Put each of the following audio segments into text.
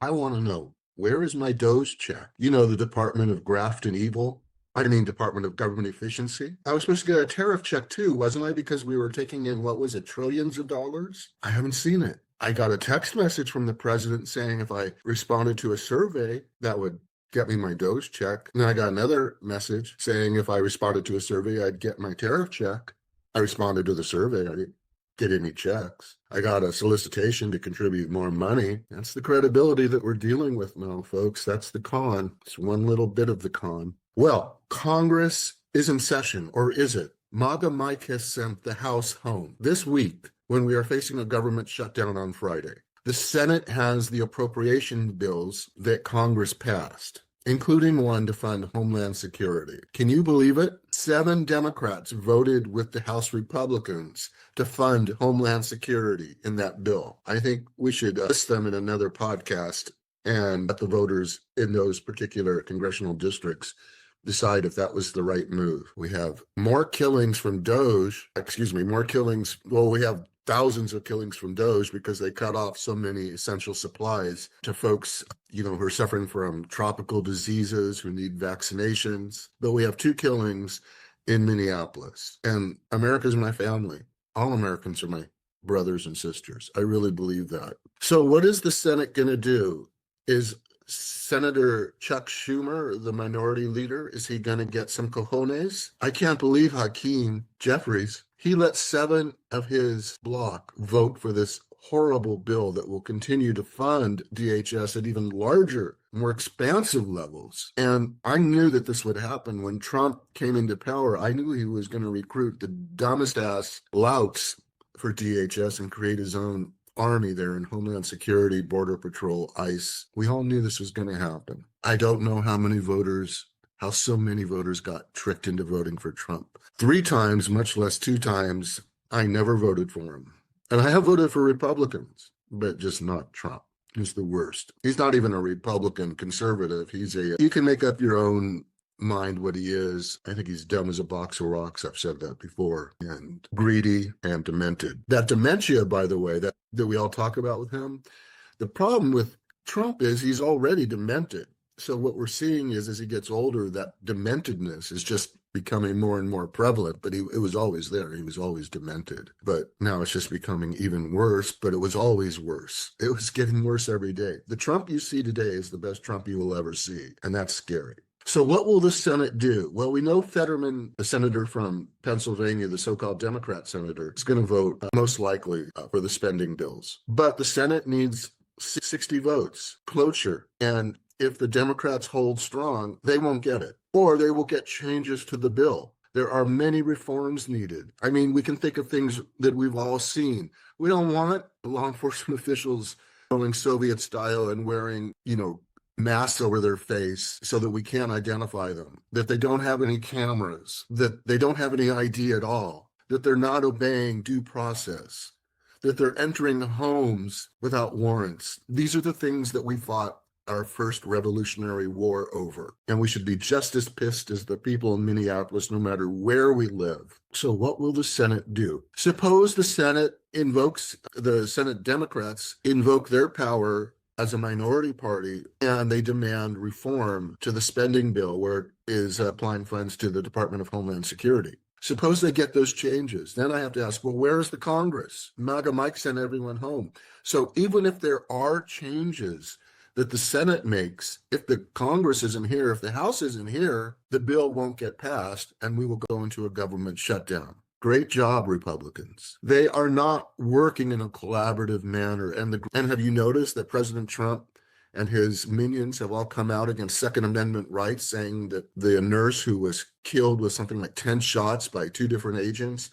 I want to know, where is my Doge check? You know, the Department of Graft and Evil. I mean, Department of Government Efficiency. I was supposed to get a tariff check too, wasn't I? Because we were taking in, what was it, trillions of dollars? I haven't seen it. I got a text message from the president saying if I responded to a survey, that would get me my Doge check. And then I got another message saying if I responded to a survey, I'd get my tariff check. I responded to the survey. I didn't get any checks. I got a solicitation to contribute more money. That's the credibility that we're dealing with now, folks. That's the con. It's one little bit of the con. Well, Congress is in session, or is it? MAGA Mike has sent the House home this week when we are facing a government shutdown on Friday. The Senate has the appropriation bills that Congress passed, including one to fund Homeland Security. Can you believe it? 7 Democrats voted with the House Republicans to fund Homeland Security in that bill. I think we should list them in another podcast and let the voters in those particular congressional districts decide if that was the right move. We have more killings from Doge, we have thousands of killings from Doge because they cut off so many essential supplies to folks, who are suffering from tropical diseases, who need vaccinations. But we have 2 killings in Minneapolis. And America's my family. All Americans are my brothers and sisters. I really believe that. So what is the Senate going to do? Is Senator Chuck Schumer, the minority leader, is he going to get some cojones? I can't believe Hakeem Jeffries, he let 7 of his bloc vote for this horrible bill that will continue to fund DHS at even larger, more expansive levels. And I knew that this would happen when Trump came into power. I knew he was going to recruit the dumbest ass louts for DHS and create his own army there in Homeland Security, Border Patrol, ICE. We all knew this was going to happen. I don't know how so many voters got tricked into voting for Trump. 3 times, much less 2 times, I never voted for him. And I have voted for Republicans, but just not Trump. He's the worst. He's not even a Republican conservative. You can make up your own mind what he is. I think he's dumb as a box of rocks. I've said that before. And greedy and demented. That dementia, by the way, that we all talk about with him, the problem with Trump is he's already demented. So what we're seeing is as he gets older, that dementedness is just becoming more and more prevalent, but it was always there. He was always demented. But now it's just becoming even worse, but it was always worse. It was getting worse every day. The Trump you see today is the best Trump you will ever see, and that's scary. So what will the Senate do? Well, we know Fetterman, the senator from Pennsylvania, the so-called Democrat senator, is going to vote most likely for the spending bills. But the Senate needs 60 votes, cloture. And if the Democrats hold strong, they won't get it. Or they will get changes to the bill. There are many reforms needed. I mean, we can think of things that we've all seen. We don't want law enforcement officials going Soviet style and wearing, masks over their face so that we can't identify them, that they don't have any cameras, that they don't have any ID at all, that they're not obeying due process, that they're entering homes without warrants. These are the things that we fought our first Revolutionary War over. And we should be just as pissed as the people in Minneapolis, no matter where we live. So what will the Senate do? Suppose the Senate Democrats invoke their power as a minority party, and they demand reform to the spending bill where it is applying funds to the Department of Homeland Security. Suppose they get those changes. Then I have to ask, well, where is the Congress? MAGA Mike sent everyone home. So even if there are changes that the Senate makes, if the Congress isn't here, if the House isn't here, the bill won't get passed, and we will go into a government shutdown. Great job, Republicans. They are not working in a collaborative manner. And have you noticed that President Trump and his minions have all come out against Second Amendment rights, saying that the nurse who was killed with something like 10 shots by 2 different agents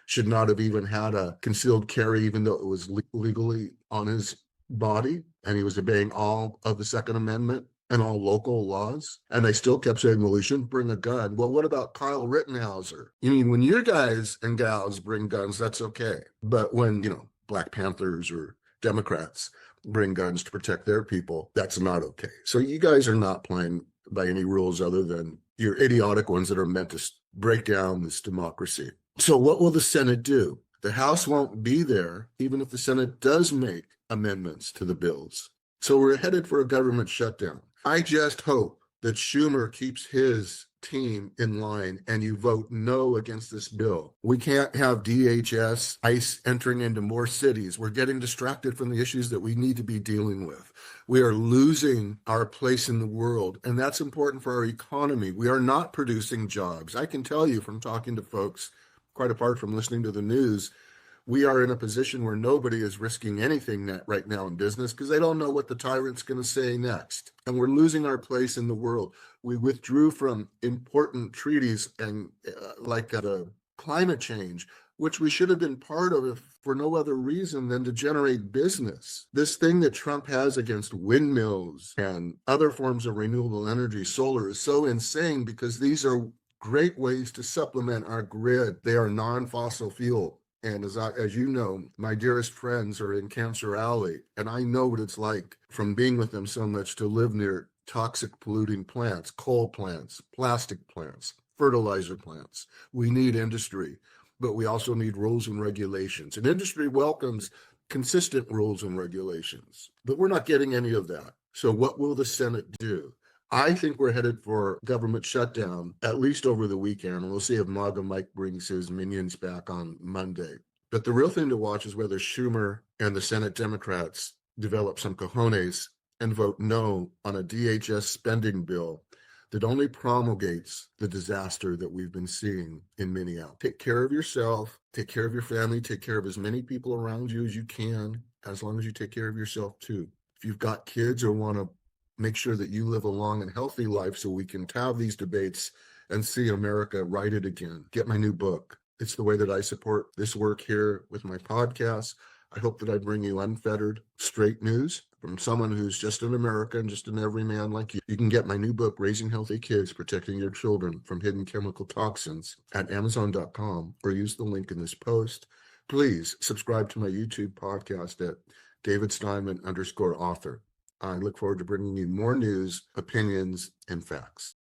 should not have even had a concealed carry, even though it was legally on his body, and he was obeying all of the Second Amendment and all local laws. And they still kept saying, well, he shouldn't bring a gun. Well, what about Kyle Rittenhauser? You mean when your guys and gals bring guns, that's okay. But when, Black Panthers or Democrats bring guns to protect their people, that's not okay. So you guys are not playing by any rules other than your idiotic ones that are meant to break down this democracy. So what will the Senate do? The House won't be there, even if the Senate does make amendments to the bills. So we're headed for a government shutdown. I just hope that Schumer keeps his team in line and you vote no against this bill. We can't have DHS, ICE entering into more cities. We're getting distracted from the issues that we need to be dealing with. We are losing our place in the world, and that's important for our economy. We are not producing jobs. I can tell you from talking to folks, quite apart from listening to the news, we are in a position where nobody is risking anything right now in business because they don't know what the tyrant's going to say next. And we're losing our place in the world. We withdrew from important treaties and like the climate change, which we should have been part of if for no other reason than to generate business. This thing that Trump has against windmills and other forms of renewable energy, solar, is so insane because these are great ways to supplement our grid. They are non-fossil fuel. And as you know, my dearest friends are in Cancer Alley, and I know what it's like from being with them so much to live near toxic polluting plants, coal plants, plastic plants, fertilizer plants. We need industry, but we also need rules and regulations. And industry welcomes consistent rules and regulations, but we're not getting any of that. So what will the Senate do? I think we're headed for government shutdown, at least over the weekend. We'll see if MAGA Mike brings his minions back on Monday. But the real thing to watch is whether Schumer and the Senate Democrats develop some cojones and vote no on a DHS spending bill that only promulgates the disaster that we've been seeing in Minneapolis. Take care of yourself, take care of your family, take care of as many people around you as you can, as long as you take care of yourself too. If you've got kids or want to make sure that you live a long and healthy life so we can have these debates and see America righted again. Get my new book. It's the way that I support this work here with my podcast. I hope that I bring you unfettered, straight news from someone who's just an American, just an everyman like you. You can get my new book, Raising Healthy Kids, Protecting Your Children from Hidden Chemical Toxins, at Amazon.com, or use the link in this post. Please subscribe to my YouTube podcast at davidsteinman_author. I look forward to bringing you more news, opinions, and facts.